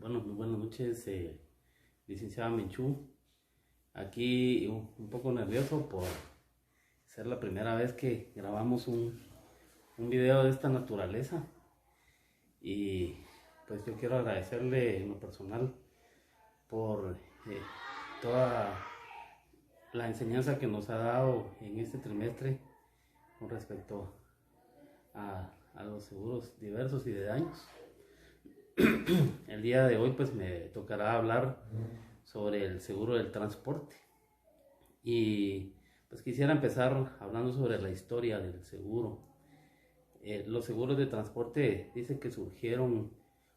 Bueno, muy buenas noches, licenciada Menchú. Aquí un poco nervioso por ser la primera vez que grabamos un video de esta naturaleza. Y pues yo quiero agradecerle en lo personal por toda la enseñanza que nos ha dado en este trimestre con respecto a los seguros diversos y de daños. El día de hoy pues me tocará hablar sobre el seguro del transporte y pues quisiera empezar hablando sobre la historia del seguro. Los seguros de transporte dicen que surgieron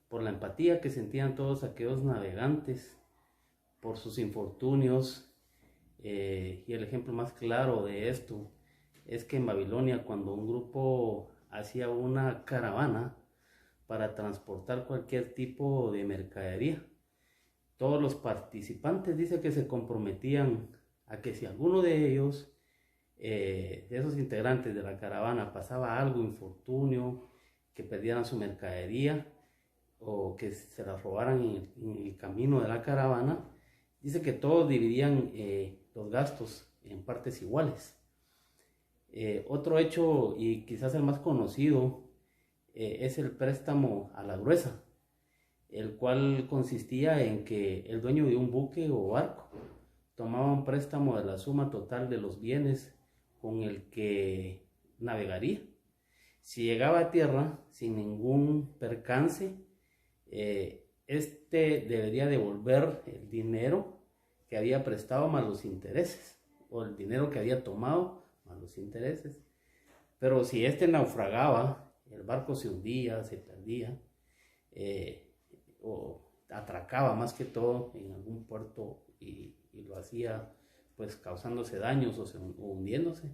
por la empatía que sentían todos aquellos navegantes por sus infortunios, y el ejemplo más claro de esto es que en Babilonia, cuando un grupo hacía una caravana para transportar cualquier tipo de mercadería, todos los participantes dice que se comprometían a que si alguno de ellos, de esos integrantes de la caravana, pasaba algo, infortunio, que perdieran su mercadería o que se la robaran en el camino de la caravana, dice que todos dividían los gastos en partes iguales. Otro hecho, y quizás el más conocido, es el préstamo a la gruesa, el cual consistía en que el dueño de un buque o barco tomaba un préstamo de la suma total de los bienes con el que navegaría. Si llegaba a tierra sin ningún percance, este debería devolver el dinero que había prestado más los intereses, o el dinero que había tomado más los intereses. Pero si este naufragaba, el barco se hundía, se perdía, o atracaba más que todo en algún puerto y lo hacía pues causándose daños o hundiéndose,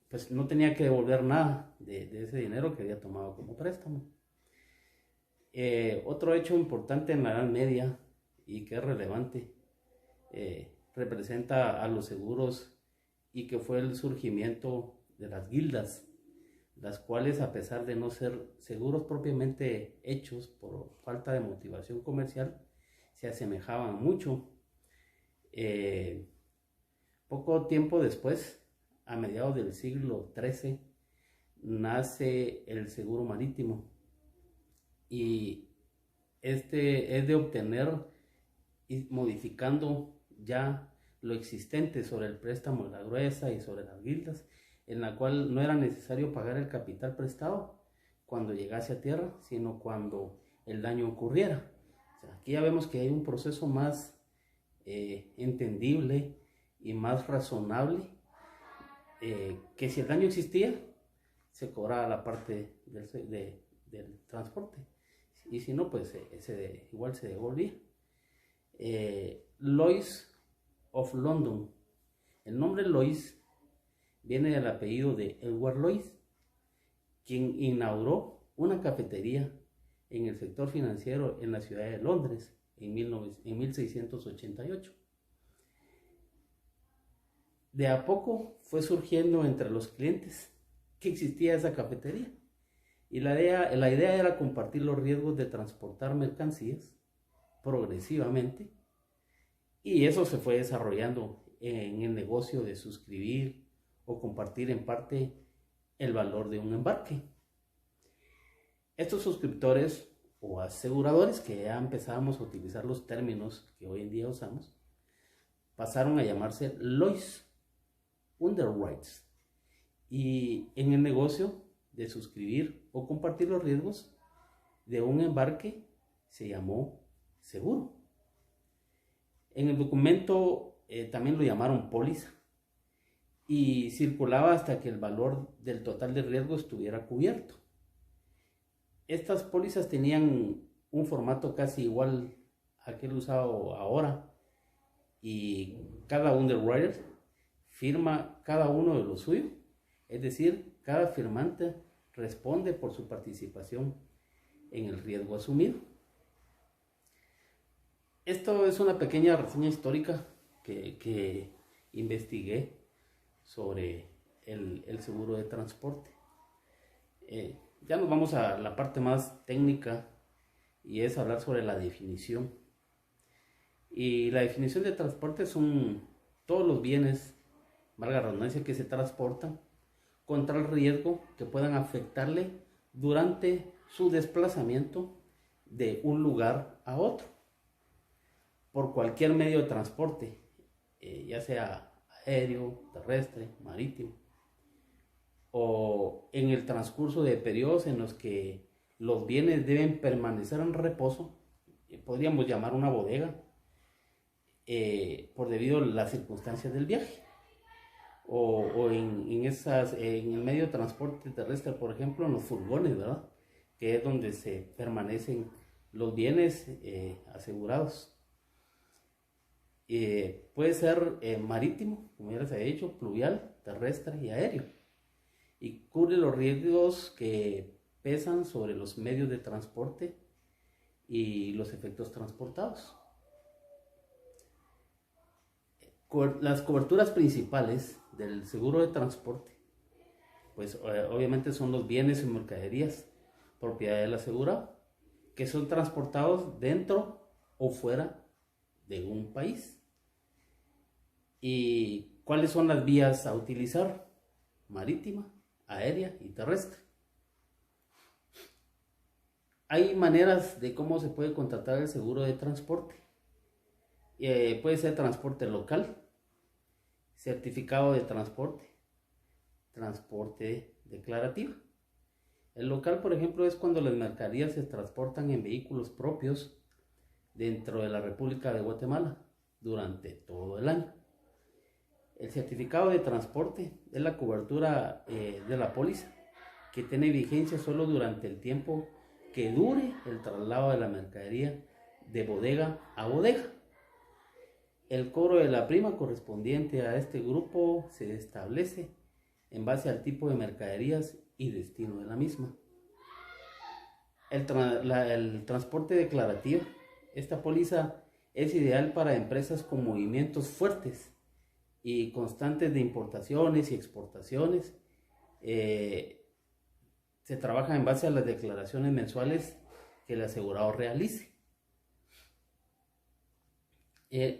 pues no tenía que devolver nada de ese dinero que había tomado como préstamo. Otro hecho importante en la Edad Media y que es relevante, representa a los seguros, y que fue el surgimiento de las guildas, las cuales, a pesar de no ser seguros propiamente hechos por falta de motivación comercial, se asemejaban mucho. Poco tiempo después, a mediados del siglo XIII, nace el seguro marítimo, y este es de obtener y modificando ya lo existente sobre el préstamo de la gruesa y sobre las guildas, en la cual no era necesario pagar el capital prestado cuando llegase a tierra, sino cuando el daño ocurriera. O sea, aquí ya vemos que hay un proceso más entendible y más razonable, que si el daño existía, se cobraba la parte del transporte, y si no, pues igual se devolvía. Lloyd's of London. El nombre Lloyd's viene del apellido de Edward Lloyd, quien inauguró una cafetería en el sector financiero en la ciudad de Londres en 1688. De a poco fue surgiendo entre los clientes que existía esa cafetería, y la idea era compartir los riesgos de transportar mercancías progresivamente, y eso se fue desarrollando en el negocio de suscribir o compartir en parte el valor de un embarque. Estos suscriptores o aseguradores, que ya empezamos a utilizar los términos que hoy en día usamos, pasaron a llamarse Lloyd's Underwriters, y en el negocio de suscribir o compartir los riesgos de un embarque se llamó seguro. En el documento también lo llamaron póliza, y circulaba hasta que el valor del total de riesgo estuviera cubierto. Estas pólizas tenían un formato casi igual a aquel usado ahora, y cada underwriter firma cada uno de lo suyo, es decir, cada firmante responde por su participación en el riesgo asumido. Esto es una pequeña reseña histórica que investigué sobre el seguro de transporte. Ya nos vamos a la parte más técnica y es hablar sobre la definición. Y la definición de transporte son todos los bienes, valga la redundancia, que se transportan contra el riesgo que puedan afectarle durante su desplazamiento de un lugar a otro por cualquier medio de transporte, ya sea aéreo, terrestre, marítimo, o en el transcurso de periodos en los que los bienes deben permanecer en reposo, podríamos llamar una bodega, por debido a las circunstancias del viaje. O en el medio de transporte terrestre, por ejemplo, en los furgones, ¿verdad? Que es donde se permanecen los bienes asegurados. Puede ser marítimo, como ya les he dicho, pluvial, terrestre y aéreo. Y cubre los riesgos que pesan sobre los medios de transporte y los efectos transportados. Las coberturas principales del seguro de transporte, pues obviamente son los bienes y mercaderías propiedad del asegurado, que son transportados dentro o fuera de un país. ¿Y cuáles son las vías a utilizar? Marítima, aérea y terrestre. Hay maneras de cómo se puede contratar el seguro de transporte. Puede ser transporte local, certificado de transporte, transporte declarativo. El local, por ejemplo, es cuando las mercaderías se transportan en vehículos propios dentro de la República de Guatemala durante todo el año. El certificado de transporte es la cobertura de la póliza que tiene vigencia solo durante el tiempo que dure el traslado de la mercadería de bodega a bodega. El cobro de la prima correspondiente a este grupo se establece en base al tipo de mercaderías y destino de la misma. El transporte declarativo. Esta póliza es ideal para empresas con movimientos fuertes y constantes de importaciones y exportaciones. Se trabaja en base a las declaraciones mensuales que el asegurado realice.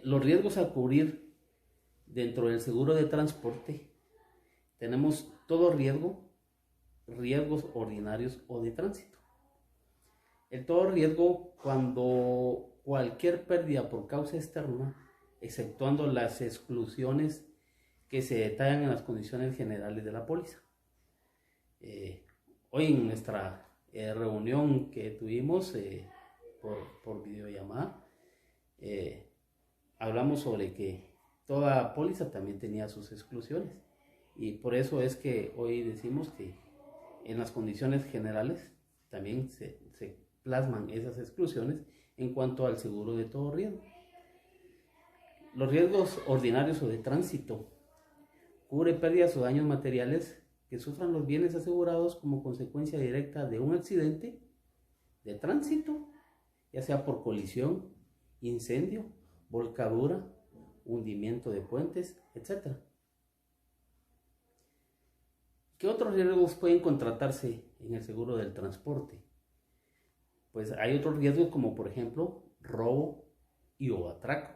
Los riesgos a cubrir dentro del seguro de transporte, tenemos todo riesgos ordinarios o de tránsito. El todo riesgo cuando cualquier pérdida por causa externa, exceptuando las exclusiones que se detallan en las condiciones generales de la póliza. Hoy en nuestra reunión que tuvimos por videollamada, hablamos sobre que toda póliza también tenía sus exclusiones, y por eso es que hoy decimos que en las condiciones generales también se plasman esas exclusiones en cuanto al seguro de todo riesgo. Los riesgos ordinarios o de tránsito cubre pérdidas o daños materiales que sufran los bienes asegurados como consecuencia directa de un accidente de tránsito, ya sea por colisión, incendio, volcadura, hundimiento de puentes, etc. ¿Qué otros riesgos pueden contratarse en el seguro del transporte? Pues hay otros riesgos como por ejemplo robo y o atraco,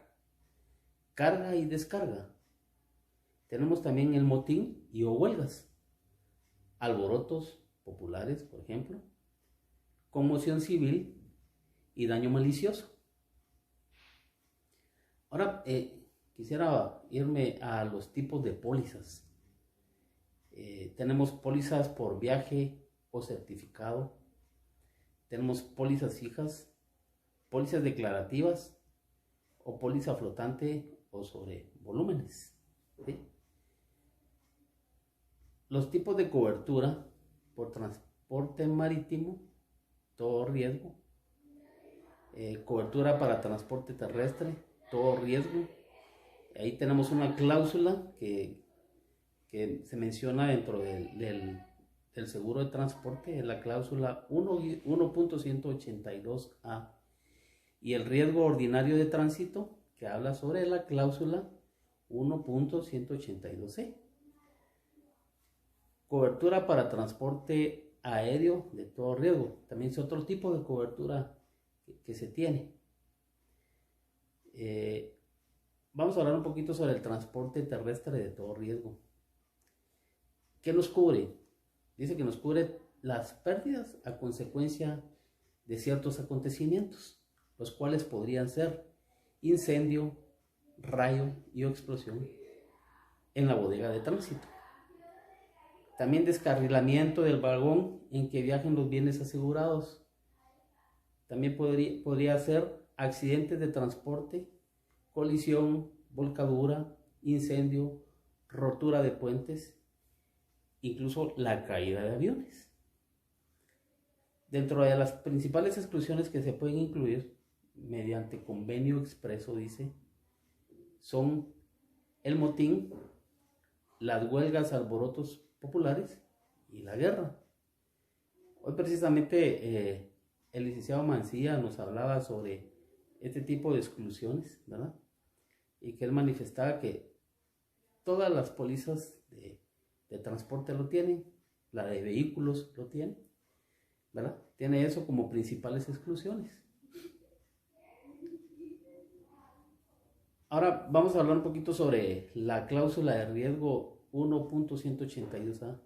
carga y descarga. Tenemos también el motín y o huelgas, alborotos populares, por ejemplo, conmoción civil y daño malicioso. Ahora quisiera irme a los tipos de pólizas. Tenemos pólizas por viaje o certificado. Tenemos pólizas fijas, pólizas declarativas o póliza flotante o sobre volúmenes. ¿Sí? Los tipos de cobertura por transporte marítimo, todo riesgo. Cobertura para transporte terrestre, todo riesgo. Ahí tenemos una cláusula que se menciona dentro del seguro de transporte, es la cláusula 1.182a, y el riesgo ordinario de tránsito, que habla sobre la cláusula 1.182c. Cobertura para transporte aéreo de todo riesgo, también es otro tipo de cobertura que se tiene. Vamos a hablar un poquito sobre el transporte terrestre de todo riesgo. ¿Qué nos cubre? Dice que nos cubre las pérdidas a consecuencia de ciertos acontecimientos, los cuales podrían ser incendio, rayo y o explosión en la bodega de tránsito. También descarrilamiento del vagón en que viajen los bienes asegurados. También podría ser accidentes de transporte, colisión, volcadura, incendio, rotura de puentes, incluso la caída de aviones. Dentro de las principales exclusiones que se pueden incluir mediante convenio expreso, dice, son el motín, las huelgas, alborotos populares y la guerra. Hoy precisamente el licenciado Mancilla nos hablaba sobre este tipo de exclusiones, ¿verdad? Y que él manifestaba que todas las pólizas de transporte lo tienen, la de vehículos lo tiene, ¿verdad? Tiene eso como principales exclusiones. Ahora vamos a hablar un poquito sobre la cláusula de riesgo 1.182A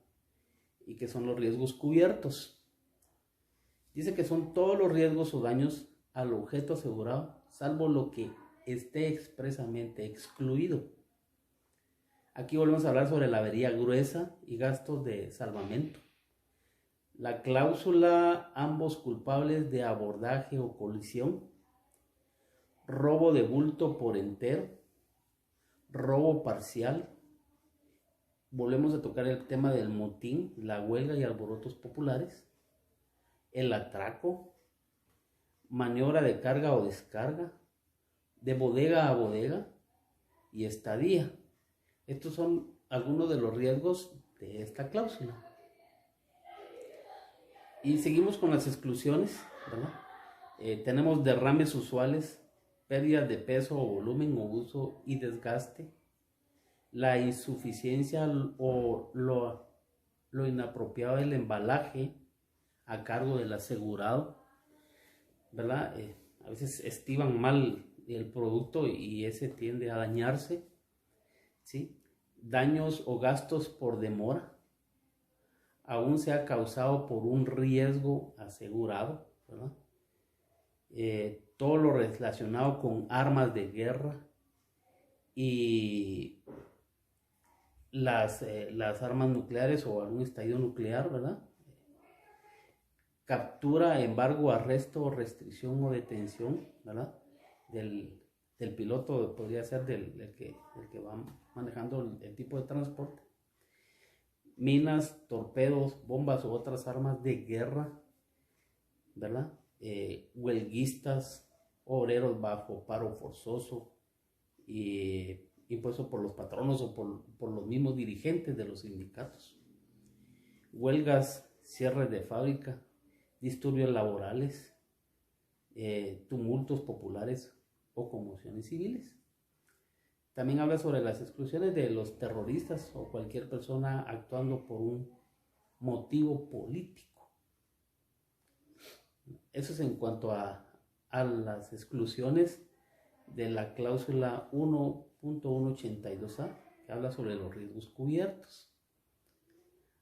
y que son los riesgos cubiertos. Dice que son todos los riesgos o daños al objeto asegurado, salvo lo que esté expresamente excluido. Aquí volvemos a hablar sobre la avería gruesa y gastos de salvamento. La cláusula ambos culpables de abordaje o colisión, robo de bulto por entero, robo parcial. Volvemos a tocar el tema del motín, la huelga y alborotos populares, el atraco, maniobra de carga o descarga, de bodega a bodega y estadía. Estos son algunos de los riesgos de esta cláusula. Y seguimos con las exclusiones, ¿verdad? Tenemos derrames usuales, pérdidas de peso o volumen o uso y desgaste, la insuficiencia o lo inapropiado del embalaje a cargo del asegurado, ¿verdad? A veces estiban mal el producto y ese tiende a dañarse, ¿sí? Daños o gastos por demora, aún sea causado por un riesgo asegurado, ¿verdad? Todo lo relacionado con armas de guerra y las armas nucleares o algún estallido nuclear, ¿verdad? Captura, embargo, arresto, restricción o detención, ¿verdad? Del piloto, podría ser del que va manejando el tipo de transporte. Minas, torpedos, bombas u otras armas de guerra, ¿verdad? Huelguistas, obreros bajo paro forzoso y impuesto por los patronos o por los mismos dirigentes de los sindicatos. Huelgas, cierres de fábrica, disturbios laborales, tumultos populares o conmociones civiles. También habla sobre las exclusiones de los terroristas o cualquier persona actuando por un motivo político. Eso es en cuanto a las exclusiones de la cláusula 1.182A, que habla sobre los riesgos cubiertos.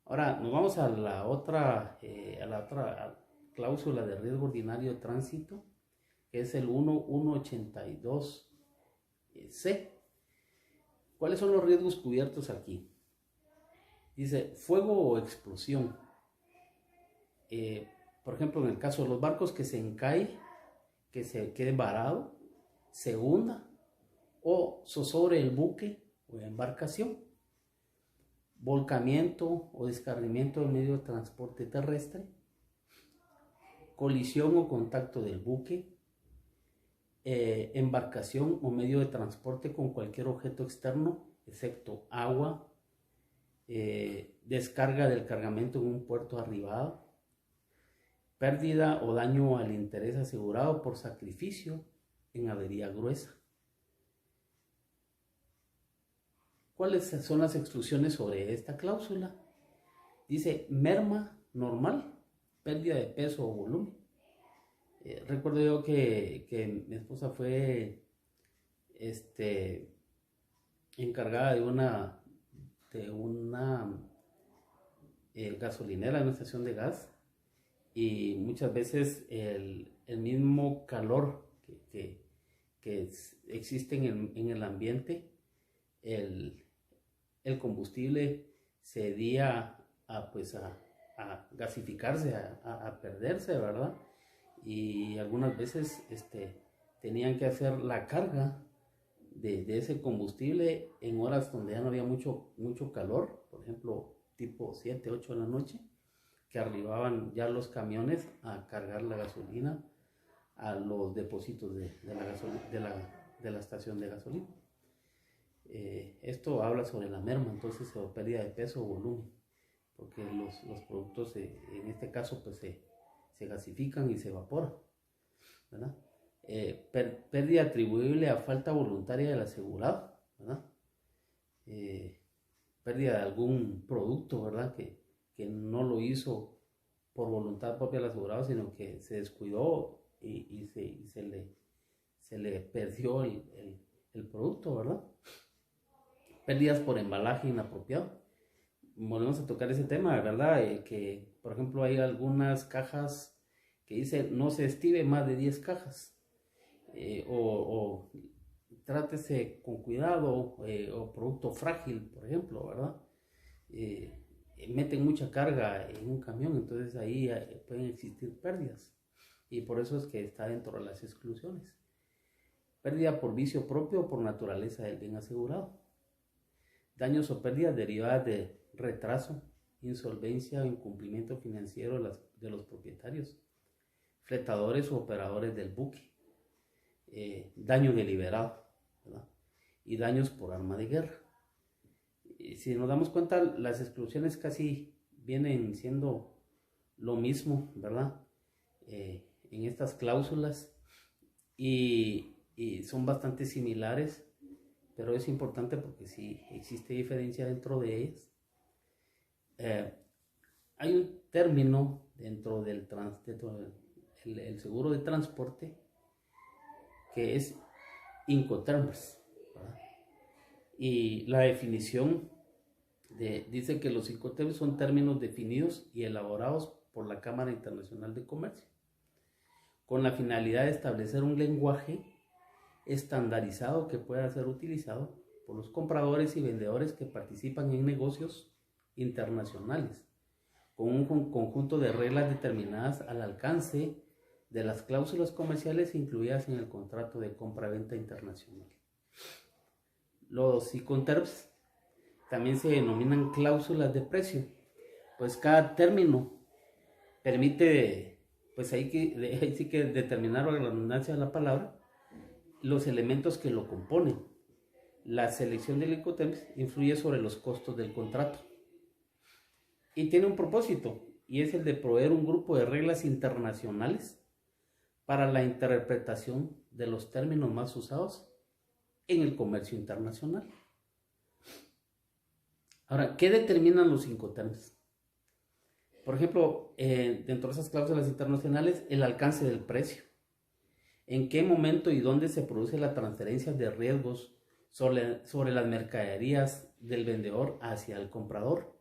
Ahora nos vamos a la otra cláusula de riesgo ordinario de tránsito, que es el 1.182C. ¿Cuáles son los riesgos cubiertos aquí? Dice fuego o explosión. Por ejemplo, en el caso de los barcos, que se encae, que se quede varado, se hunda o zozobre el buque o embarcación. Volcamiento o descarrilamiento del medio de transporte terrestre. Colisión o contacto del buque. Embarcación o medio de transporte con cualquier objeto externo, excepto agua. Descarga del cargamento en un puerto arribado. Pérdida o daño al interés asegurado por sacrificio en avería gruesa. ¿Cuáles son las exclusiones sobre esta cláusula? Dice merma normal, pérdida de peso o volumen, Recuerdo yo que mi esposa fue encargada de una gasolinera, una estación de gas, y muchas veces el mismo calor que existe en el ambiente, el combustible cedía a gasificarse, a perderse, ¿verdad? Y algunas veces tenían que hacer la carga de ese combustible en horas donde ya no había mucho calor, por ejemplo, tipo 7, 8 de la noche, que arribaban ya los camiones a cargar la gasolina a los depósitos de la estación de gasolina. Esto habla sobre la merma, entonces, o pérdida de peso o volumen, porque los productos en este caso pues se gasifican y se evaporan, ¿verdad? Pérdida atribuible a falta voluntaria del asegurado, ¿verdad? Pérdida de algún producto, ¿verdad? Que no lo hizo por voluntad propia del asegurado, sino que se descuidó y se le perdió el producto, ¿verdad? Pérdidas por embalaje inapropiado. Volvemos a tocar ese tema, ¿verdad? Que, por ejemplo, hay algunas cajas que dice no se estime más de 10 cajas. O trátese con cuidado, o producto frágil, por ejemplo, ¿verdad? Meten mucha carga en un camión, entonces ahí pueden existir pérdidas, y por eso es que está dentro de las exclusiones. Pérdida por vicio propio o por naturaleza del bien asegurado. Daños o pérdidas derivadas de retraso, insolvencia o incumplimiento financiero de los propietarios, fletadores o operadores del buque. Daño deliberado, ¿verdad? Y daños por arma de guerra. Si nos damos cuenta, las exclusiones casi vienen siendo lo mismo, ¿verdad? En estas cláusulas, y son bastante similares, pero es importante porque sí existe diferencia dentro de ellas. Hay un término dentro del el seguro de transporte que es Incoterms, ¿verdad? Y la definición dice que los Incoterms son términos definidos y elaborados por la Cámara Internacional de Comercio con la finalidad de establecer un lenguaje estandarizado que pueda ser utilizado por los compradores y vendedores que participan en negocios internacionales, con un conjunto de reglas determinadas al alcance de las cláusulas comerciales incluidas en el contrato de compra-venta internacional. Los Incoterms también se denominan cláusulas de precio, pues cada término permite, pues ahí sí que determinar, la redundancia de la palabra, los elementos que lo componen. La selección del Incoterms influye sobre los costos del contrato y tiene un propósito, y es el de proveer un grupo de reglas internacionales para la interpretación de los términos más usados en el comercio internacional. Ahora, ¿qué determinan los Incoterms? Por ejemplo, dentro de esas cláusulas internacionales, el alcance del precio. ¿En qué momento y dónde se produce la transferencia de riesgos sobre las mercaderías del vendedor hacia el comprador?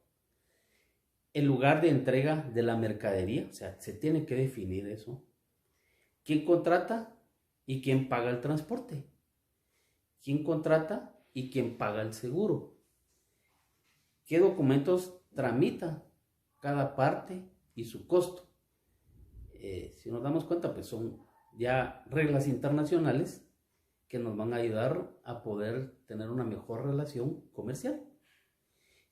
El lugar de entrega de la mercadería, o sea, se tiene que definir eso. ¿Quién contrata y quién paga el transporte? ¿Quién contrata y quién paga el seguro? ¿Qué documentos tramita cada parte y su costo? Si nos damos cuenta, pues son ya reglas internacionales que nos van a ayudar a poder tener una mejor relación comercial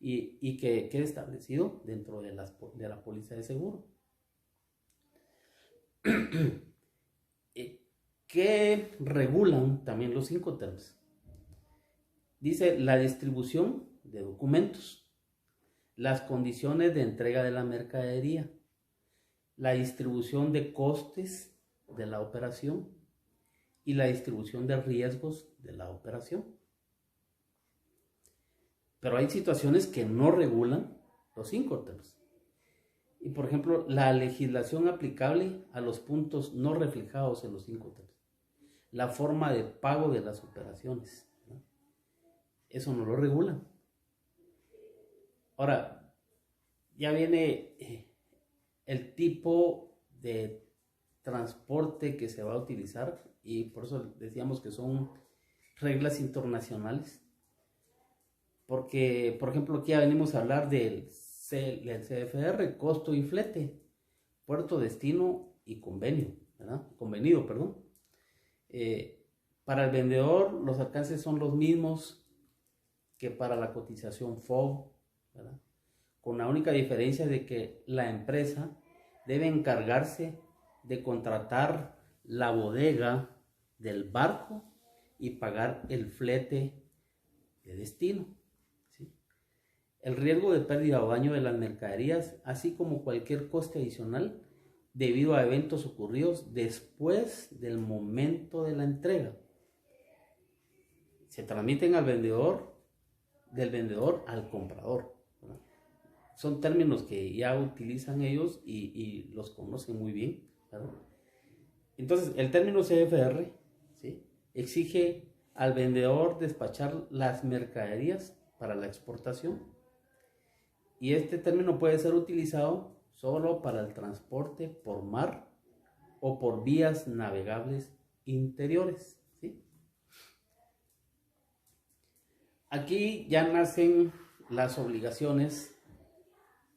y que quede establecido dentro de la póliza de seguro. ¿Qué regulan también los Incoterms? Dice la distribución de documentos, las condiciones de entrega de la mercadería, la distribución de costes de la operación y la distribución de riesgos de la operación. Pero hay situaciones que no regulan los Incoterms, y por ejemplo, la legislación aplicable a los puntos no reflejados en los Incoterms, la forma de pago de las operaciones, ¿no? Eso no lo regula. Ahora, ya viene el tipo de transporte que se va a utilizar, y por eso decíamos que son reglas internacionales, porque por ejemplo aquí ya venimos a hablar del CFR, costo y flete, puerto, destino y convenio, ¿verdad? Convenido, perdón. Para el vendedor los alcances son los mismos que para la cotización FOB, ¿verdad? Con la única diferencia de que la empresa debe encargarse de contratar la bodega del barco y pagar el flete de destino, ¿sí? El riesgo de pérdida o daño de las mercaderías, así como cualquier coste adicional debido a eventos ocurridos después del momento de la entrega, se transmiten al vendedor, del vendedor al comprador, ¿verdad? Son términos que ya utilizan ellos y los conocen muy bien, ¿verdad? Entonces, el término CFR, ¿sí?, exige al vendedor despachar las mercaderías para la exportación. Y este término puede ser utilizado solo para el transporte por mar o por vías navegables interiores, ¿sí? Aquí ya nacen las obligaciones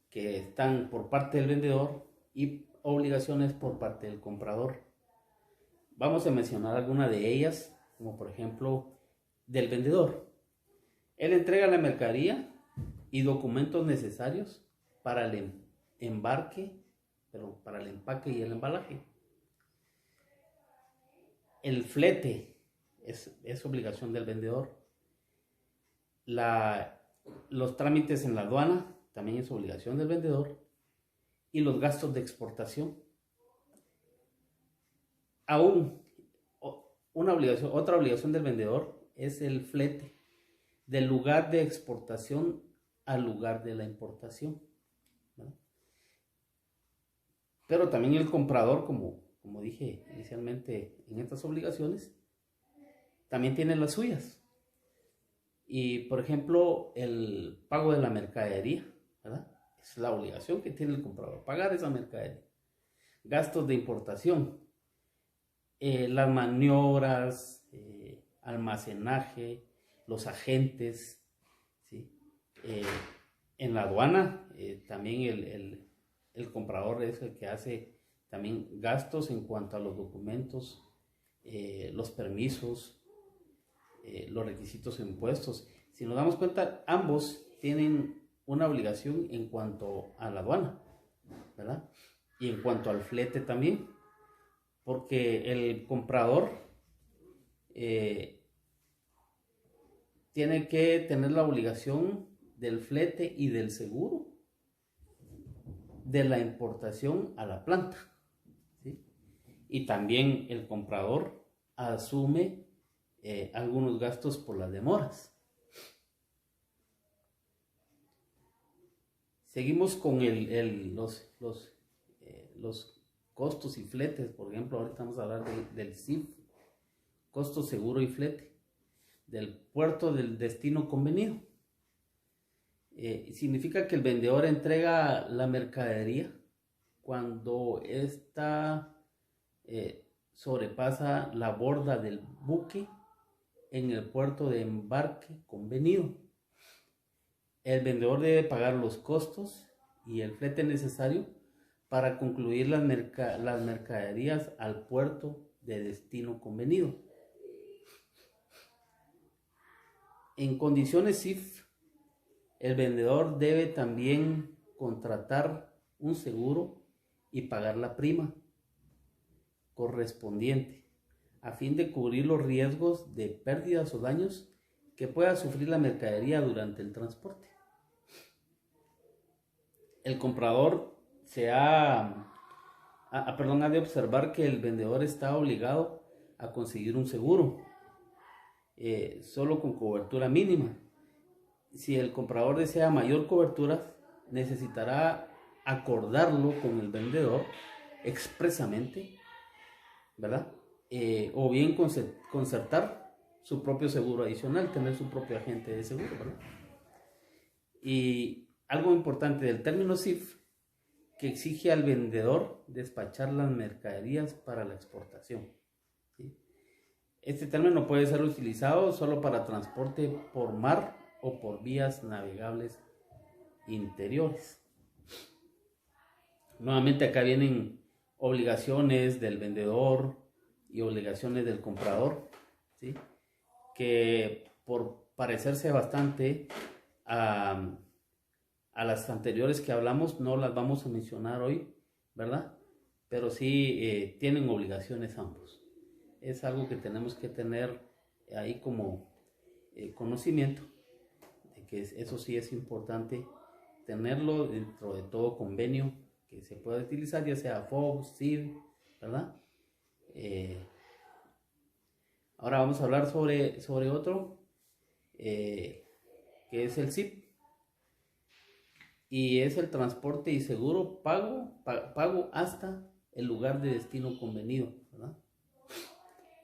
que están por parte del vendedor y obligaciones por parte del comprador. Vamos a mencionar algunas de ellas, como por ejemplo del vendedor. Él entrega la mercadería y documentos necesarios para el para el empaque y el embalaje. El flete es obligación del vendedor. Los trámites en la aduana también es obligación del vendedor, y los gastos de exportación. Aún otra obligación del vendedor es el flete del lugar de exportación al lugar de la importación, ¿no? Pero también el comprador, como dije inicialmente en estas obligaciones, también tiene las suyas. Y por ejemplo, el pago de la mercadería, ¿verdad? Es la obligación que tiene el comprador, pagar esa mercadería. Gastos de importación, las maniobras, almacenaje, los agentes, ¿sí? En la aduana también el comprador es el que hace también gastos en cuanto a los documentos, los permisos, los requisitos impuestos. Si nos damos cuenta, ambos tienen una obligación en cuanto a la aduana, ¿verdad? Y en cuanto al flete también, porque el comprador tiene que tener la obligación del flete y del seguro de la importación a la planta, ¿sí? Y también el comprador asume algunos gastos por las demoras. Seguimos con los costos y fletes. Por ejemplo, ahorita vamos a hablar del CIF, costo, seguro y flete, del puerto del destino convenido. Significa que el vendedor entrega la mercadería cuando ésta sobrepasa la borda del buque en el puerto de embarque convenido. El vendedor debe pagar los costos y el flete necesario para concluir las mercaderías al puerto de destino convenido. En condiciones CIF, el vendedor debe también contratar un seguro y pagar la prima correspondiente a fin de cubrir los riesgos de pérdidas o daños que pueda sufrir la mercadería durante el transporte. El comprador ha de observar que el vendedor está obligado a conseguir un seguro, solo con cobertura mínima. Si el comprador desea mayor cobertura, necesitará acordarlo con el vendedor expresamente, ¿verdad? O bien concertar su propio seguro adicional, tener su propio agente de seguro, ¿verdad? Y algo importante del término CIF, que exige al vendedor despachar las mercaderías para la exportación, ¿sí? Este término puede ser utilizado solo para transporte por mar o por vías navegables interiores. Nuevamente acá vienen obligaciones del vendedor y obligaciones del comprador, ¿sí? Que por parecerse bastante a las anteriores que hablamos, no las vamos a mencionar hoy, ¿verdad? Pero sí tienen obligaciones ambos. Es algo que tenemos que tener ahí como conocimiento, de que eso sí es importante tenerlo dentro de todo convenio que se pueda utilizar, ya sea FOB, CID, ¿verdad? Ahora vamos a hablar sobre otro, que es el CIP, y es el transporte y seguro pago hasta el lugar de destino convenido, ¿verdad?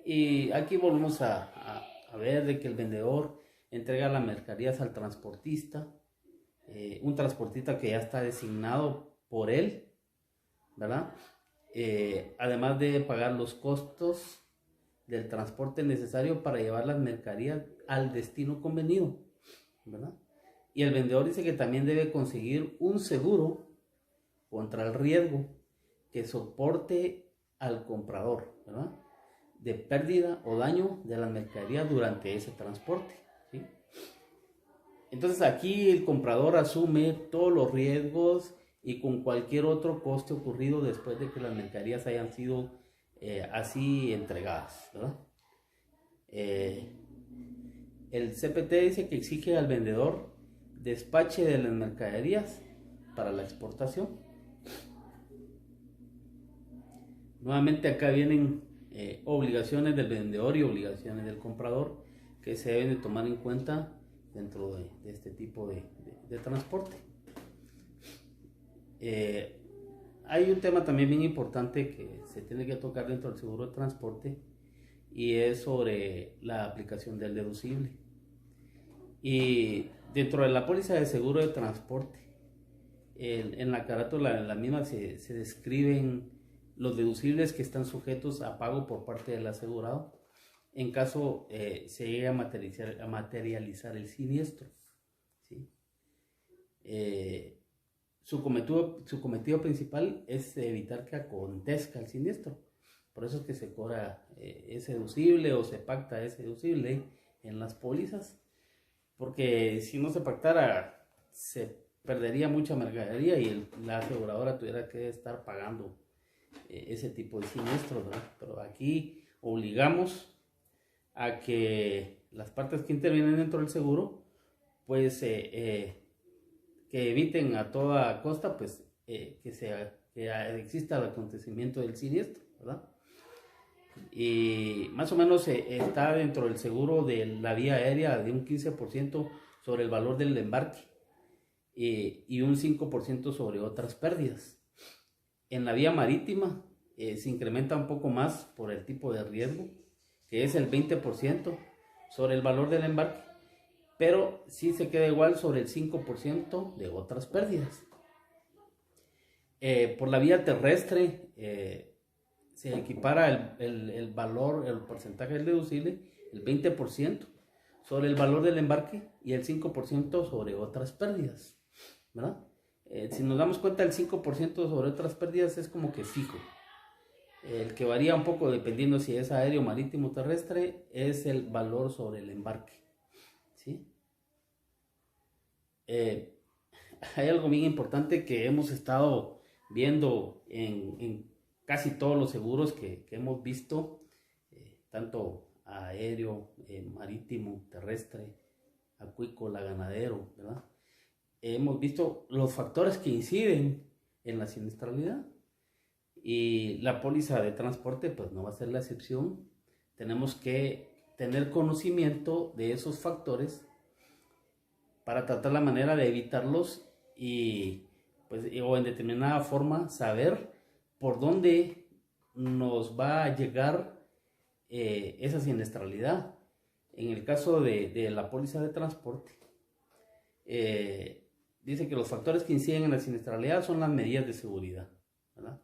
Y aquí volvemos a ver de que el vendedor entrega las mercaderías al transportista, un transportista que ya está designado por él, ¿verdad? Además de pagar los costos del transporte necesario para llevar las mercaderías al destino convenido, ¿verdad? Y el vendedor dice que también debe conseguir un seguro contra el riesgo que soporte al comprador, ¿verdad? De pérdida o daño de las mercaderías durante ese transporte, ¿sí? Entonces aquí el comprador asume todos los riesgos y con cualquier otro coste ocurrido después de que las mercaderías hayan sido así entregadas, ¿verdad? El CPT dice que exige al vendedor despache de las mercaderías para la exportación. Nuevamente acá vienen obligaciones del vendedor y obligaciones del comprador que se deben de tomar en cuenta dentro de este tipo de transporte. Hay un tema también bien importante que se tiene que tocar dentro del seguro de transporte, y es sobre la aplicación del deducible. Y dentro de la póliza de seguro de transporte, en la carátula de la misma se describen los deducibles que están sujetos a pago por parte del asegurado en caso se llegue a materializar el siniestro, ¿sí? Su cometido principal es evitar que acontezca el siniestro. Por eso es que se cobra ese deducible o se pacta ese deducible en las pólizas, porque si no se pactara se perdería mucha mercadería y la aseguradora tuviera que estar pagando ese tipo de siniestros, ¿verdad? Pero aquí obligamos a que las partes que intervienen dentro del seguro pues que eviten a toda costa pues que exista el acontecimiento del siniestro, ¿verdad? Y más o menos está dentro del seguro de la vía aérea de un 15% sobre el valor del embarque y un 5% sobre otras pérdidas. En la vía marítima se incrementa un poco más por el tipo de riesgo, que es el 20% sobre el valor del embarque, pero sí se queda igual sobre el 5% de otras pérdidas. Por la vía terrestre se equipara el valor, el porcentaje del deducible, el 20% sobre el valor del embarque y el 5% sobre otras pérdidas, ¿verdad? Si nos damos cuenta, el 5% sobre otras pérdidas es como que fijo. El que varía un poco dependiendo si es aéreo, marítimo o terrestre es el valor sobre el embarque, ¿sí? Hay algo bien importante que hemos estado viendo en casi todos los seguros que hemos visto, tanto aéreo, marítimo, terrestre, acuícola, ganadero, ¿verdad? Hemos visto los factores que inciden en la siniestralidad. Y la póliza de transporte pues no va a ser la excepción. Tenemos que tener conocimiento de esos factores para tratar la manera de evitarlos y pues, o en determinada forma saber por dónde nos va a llegar esa siniestralidad. En el caso de la póliza de transporte, dice que los factores que inciden en la siniestralidad son las medidas de seguridad, ¿verdad?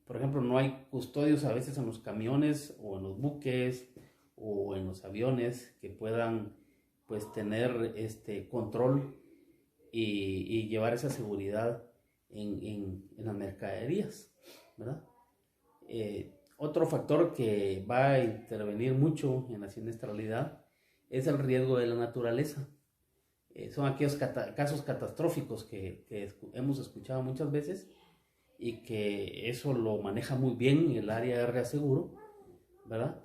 Por ejemplo, no hay custodios a veces en los camiones o en los buques o en los aviones que puedan pues tener control y llevar esa seguridad en las mercaderías, ¿verdad? Otro factor que va a intervenir mucho en la siniestralidad es el riesgo de la naturaleza. Son aquellos casos catastróficos que hemos escuchado muchas veces y que eso lo maneja muy bien el área de reaseguro, ¿verdad?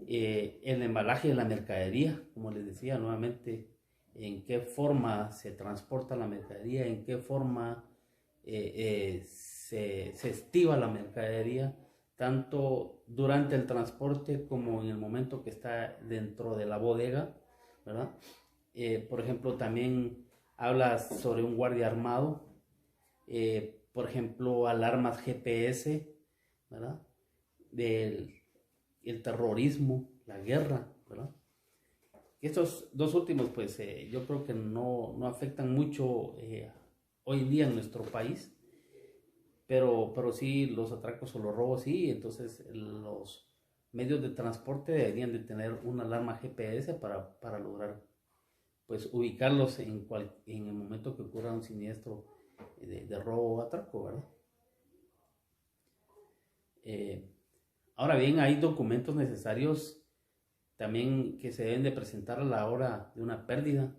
El embalaje de la mercadería, como les decía nuevamente, en qué forma se transporta la mercadería, en qué forma se estiva la mercadería, tanto durante el transporte como en el momento que está dentro de la bodega, ¿verdad? Por ejemplo, también habla sobre un guardia armado, por ejemplo, alarmas GPS, ¿verdad? El terrorismo, la guerra, ¿verdad? Estos dos últimos, pues yo creo que no afectan mucho hoy en día en nuestro país, pero sí los atracos o los robos sí. Entonces los medios de transporte deberían de tener una alarma GPS para lograr pues ubicarlos en el momento que ocurra un siniestro de robo o atraco, ¿verdad? Ahora bien, hay documentos necesarios también que se deben de presentar a la hora de una pérdida.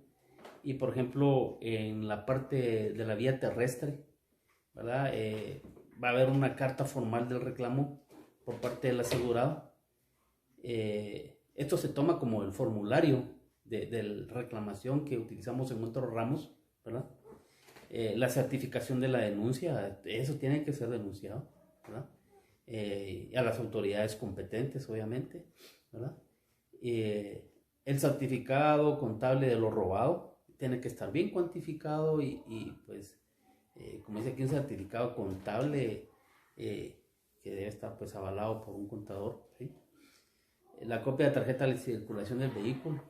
Y por ejemplo, en la parte de la vía terrestre, ¿verdad? Va a haber una carta formal del reclamo por parte del asegurado. Esto se toma como el formulario de reclamación que utilizamos en otros ramos, ¿verdad? La certificación de la denuncia, eso tiene que ser denunciado, ¿verdad? A las autoridades competentes, obviamente, ¿verdad? El certificado contable de lo robado tiene que estar bien cuantificado y pues, como dice aquí, un certificado contable que debe estar pues avalado por un contador, ¿sí? La copia de tarjeta de circulación del vehículo,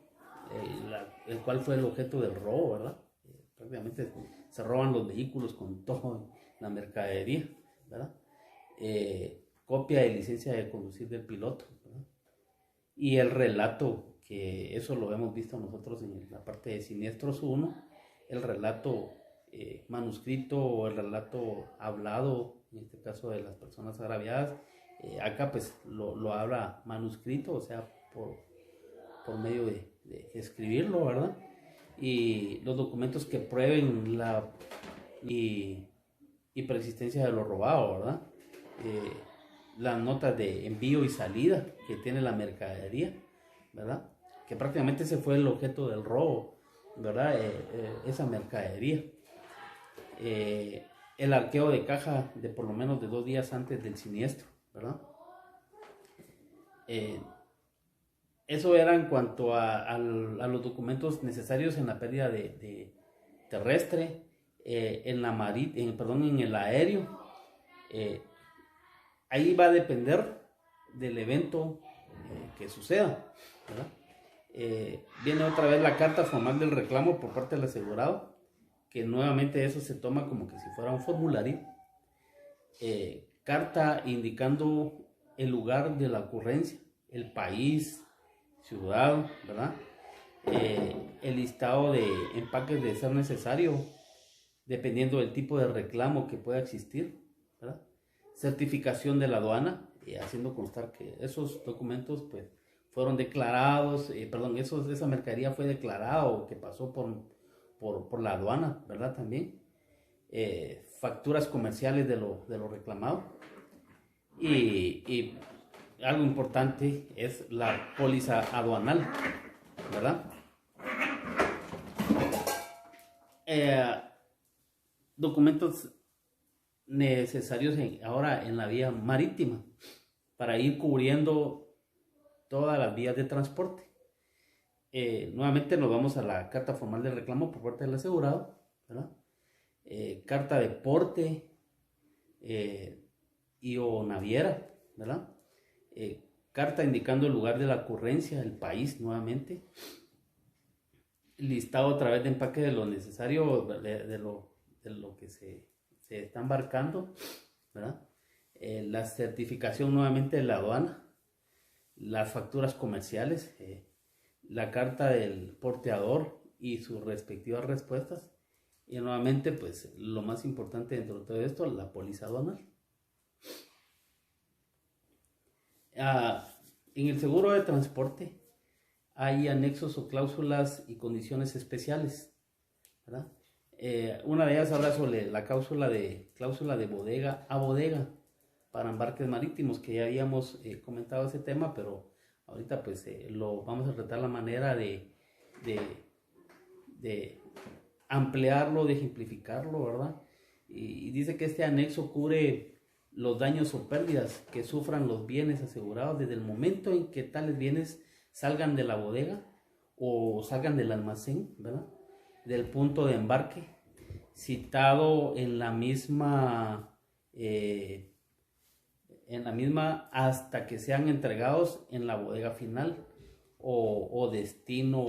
el cual fue el objeto del robo, ¿verdad? Prácticamente se roban los vehículos con toda la mercadería, ¿verdad? Copia de licencia de conducir del piloto, ¿verdad? Y el relato, que eso lo hemos visto nosotros en la parte de Siniestros 1, el relato manuscrito o el relato hablado, en este caso de las personas agraviadas. Acá pues lo habla manuscrito, o sea, por medio de escribirlo, ¿verdad? Y los documentos que prueben la y persistencia de lo robado, ¿verdad? Las notas de envío y salida que tiene la mercadería, ¿verdad? Que prácticamente ese fue el objeto del robo, ¿verdad? Esa mercadería. El arqueo de caja de por lo menos de 2 días antes del siniestro, ¿verdad? Eso era en cuanto a los documentos necesarios en la pérdida de terrestre, en el aéreo. Ahí va a depender del evento que suceda, ¿verdad? Viene otra vez la carta formal del reclamo por parte del asegurado, que nuevamente eso se toma como que si fuera un formulario. Carta indicando el lugar de la ocurrencia, el país, ciudad, ¿verdad? El listado de empaques de ser necesario, dependiendo del tipo de reclamo que pueda existir, ¿verdad? Certificación de la aduana, haciendo constar que esos documentos pues fueron declarados, esa mercadería fue declarada o que pasó por la aduana, ¿verdad? También facturas comerciales de lo reclamado y algo importante es la póliza aduanal, ¿verdad? Documentos necesarios ahora en la vía marítima para ir cubriendo todas las vías de transporte. Nuevamente nos vamos a la carta formal de reclamo por parte del asegurado, ¿verdad? carta de porte y o naviera, ¿verdad? Carta indicando el lugar de la ocurrencia, el país nuevamente. Listado a través de empaque de lo necesario, de lo que se está embarcando, ¿verdad? La certificación nuevamente de la aduana, las facturas comerciales, la carta del porteador y sus respectivas respuestas. Y nuevamente, pues lo más importante dentro de todo esto, la póliza aduanal. En el seguro de transporte hay anexos o cláusulas y condiciones especiales, ¿verdad? Una de ellas habla sobre la cláusula de bodega a bodega para embarques marítimos, que ya habíamos comentado ese tema, pero ahorita pues lo vamos a tratar la manera de ampliarlo, de ejemplificarlo, ¿verdad? Y dice que este anexo cubre los daños o pérdidas que sufran los bienes asegurados desde el momento en que tales bienes salgan de la bodega o salgan del almacén, ¿verdad? Del punto de embarque citado en la misma hasta que sean entregados en la bodega final o destino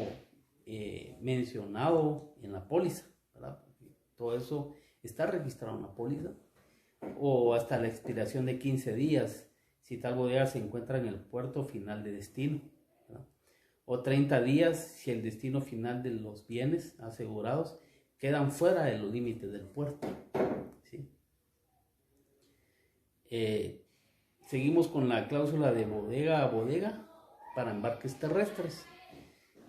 mencionado en la póliza, ¿verdad? Todo eso está registrado en la póliza, o hasta la expiración de 15 días si tal bodega se encuentra en el puerto final de destino, ¿verdad? O 30 días si el destino final de los bienes asegurados quedan fuera de los límites del puerto, ¿sí? Seguimos con la cláusula de bodega a bodega para embarques terrestres.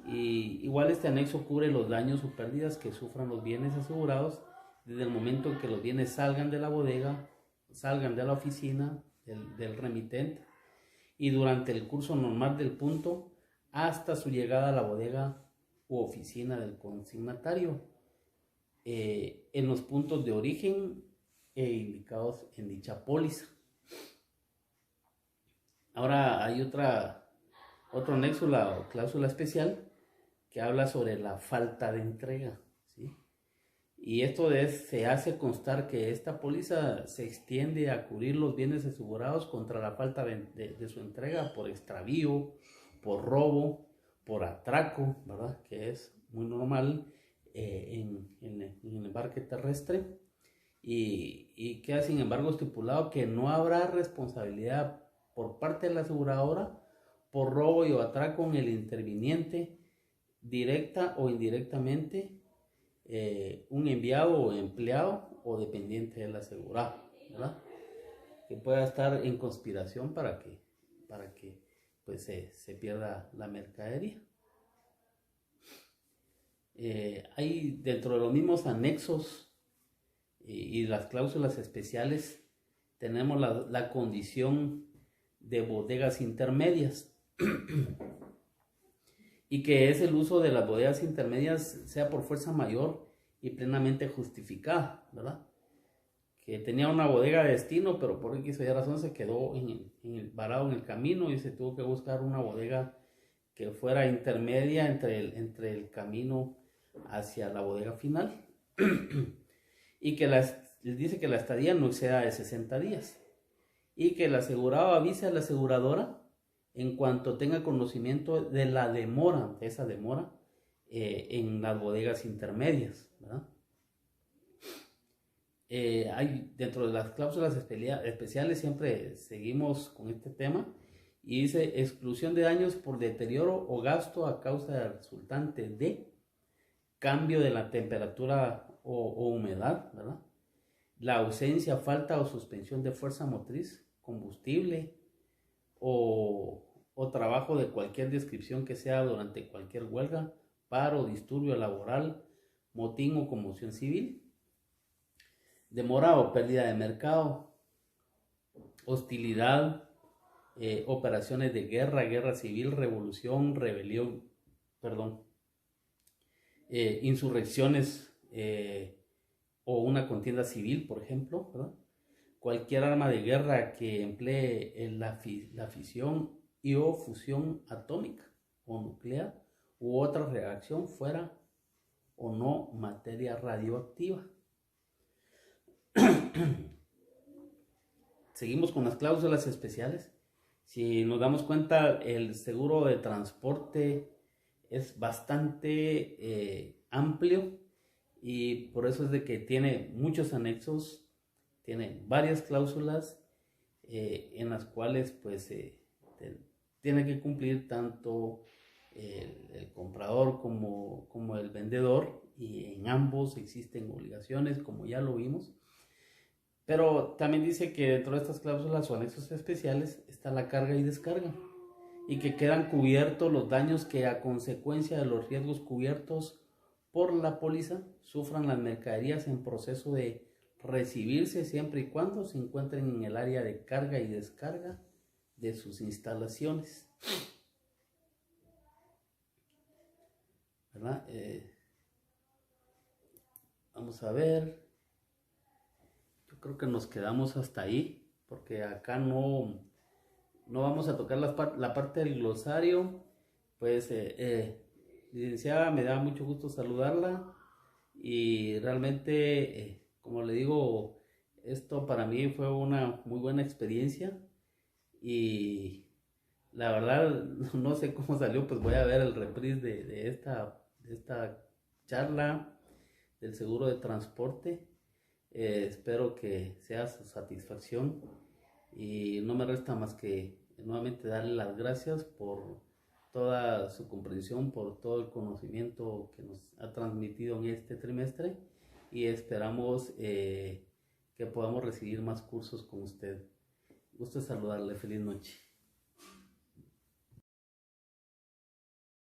Y igual este anexo cubre los daños o pérdidas que sufran los bienes asegurados desde el momento en que los bienes salgan de la bodega, salgan de la oficina del remitente y durante el curso normal del punto hasta su llegada a la bodega u oficina del consignatario en los puntos de origen indicados en dicha póliza. Ahora hay otro anexo, la cláusula especial, que habla sobre la falta de entrega, ¿sí? Y esto se hace constar que esta póliza se extiende a cubrir los bienes asegurados contra la falta de su entrega por extravío, por robo, por atraco, ¿verdad? Que es muy normal en el embarque terrestre. Y queda sin embargo estipulado que no habrá responsabilidad por parte de la aseguradora por robo y o atraco en el interviniente, directa o indirectamente, un enviado o empleado o dependiente del asegurado, ¿verdad? Que pueda estar en conspiración para que pues se pierda la mercadería. Hay dentro de los mismos anexos y las cláusulas especiales tenemos la condición de bodegas intermedias y que es el uso de las bodegas intermedias sea por fuerza mayor y plenamente justificada, ¿verdad? Que tenía una bodega de destino, pero por X o Y razón se quedó varado en el camino y se tuvo que buscar una bodega que fuera intermedia entre el camino hacia la bodega final y que dice que la estadía no exceda de 60 días y que el asegurado avise a la aseguradora en cuanto tenga conocimiento de la demora, de esa demora en las bodegas intermedias, ¿verdad? Hay dentro de las cláusulas especiales siempre seguimos con este tema y dice exclusión de daños por deterioro o gasto a causa resultante de cambio de la temperatura o humedad, ¿verdad? La ausencia, falta o suspensión de fuerza motriz, combustible o trabajo de cualquier descripción que sea durante cualquier huelga, paro, disturbio laboral, motín o conmoción civil, demora o pérdida de mercado, hostilidad, operaciones de guerra civil, revolución, rebelión, insurrecciones o una contienda civil, por ejemplo, ¿verdad? Cualquier arma de guerra que emplee la fisión y o fusión atómica o nuclear u otra reacción fuera o no materia radioactiva. Seguimos con las cláusulas especiales. Si nos damos cuenta, el seguro de transporte es bastante amplio y por eso es de que tiene muchos anexos, tiene varias cláusulas en las cuales pues tiene que cumplir tanto el comprador como el vendedor, y en ambos existen obligaciones, como ya lo vimos. Pero también dice que dentro de estas cláusulas o anexos especiales está la carga y descarga, y que quedan cubiertos los daños que a consecuencia de los riesgos cubiertos por la póliza sufran las mercaderías en proceso de recibirse, siempre y cuando se encuentren en el área de carga y descarga de sus instalaciones. ¿Verdad? Vamos a ver. Yo creo que nos quedamos hasta ahí, porque acá no vamos a tocar la parte del glosario. Pues, licenciada, me da mucho gusto saludarla, y realmente, como le digo, esto para mí fue una muy buena experiencia, y la verdad no sé cómo salió, pues voy a ver el reprise de esta charla del seguro de transporte. Espero que sea su satisfacción, y no me resta más que nuevamente darle las gracias por toda su comprensión, por todo el conocimiento que nos ha transmitido en este trimestre, y esperamos que podamos recibir más cursos con usted. Gusto saludarle, feliz noche.